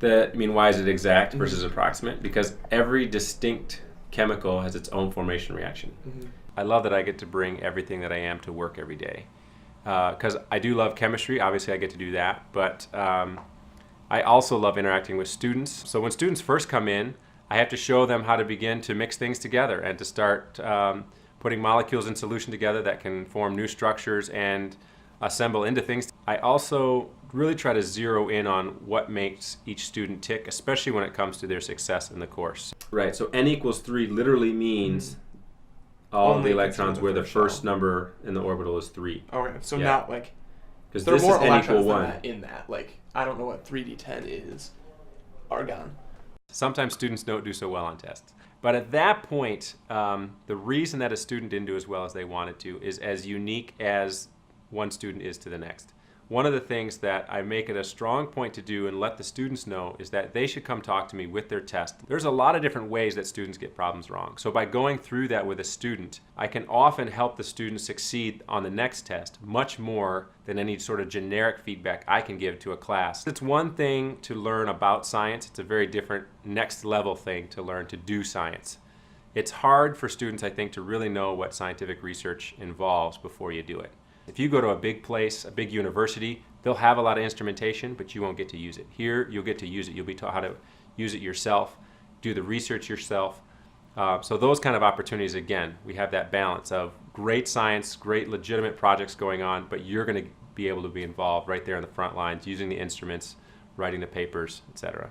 Why is it exact versus approximate? Because every distinct chemical has its own formation reaction. I love that I get to bring everything that I am to work every day. Because I do love chemistry, obviously I get to do that, but I also love interacting with students. So when students first come in, I have to show them how to begin to mix things together and to start putting molecules in solution together that can form new structures and assemble into things. I also really try to zero in on what makes each student tick, especially when it comes to their success in the course. Right, so n equals 3 literally means all of the electrons where the first number in the orbital is 3. Okay, so not like... Because there are this more is n electrons equal than 1. that in that. Like, I don't know what 3d10 is. Argon. Sometimes students don't do so well on tests. But at that point, the reason that a student didn't do as well as they wanted to is as unique as one student is to the next. One of the things that I make it a strong point to do and let the students know is that they should come talk to me with their test. There's a lot of different ways that students get problems wrong. So by going through that with a student, I can often help the student succeed on the next test much more than any sort of generic feedback I can give to a class. It's one thing to learn about science. It's a very different next level thing to learn to do science. It's hard for students, I think, to really know what scientific research involves before you do it. If you go to a big place, a big university, they'll have a lot of instrumentation, but you won't get to use it. Here, you'll get to use it. You'll be taught how to use it yourself, do the research yourself. So those kind of opportunities, again, we have that balance of great science, great legitimate projects going on, but you're going to be able to be involved right there on the front lines, using the instruments, writing the papers, etc.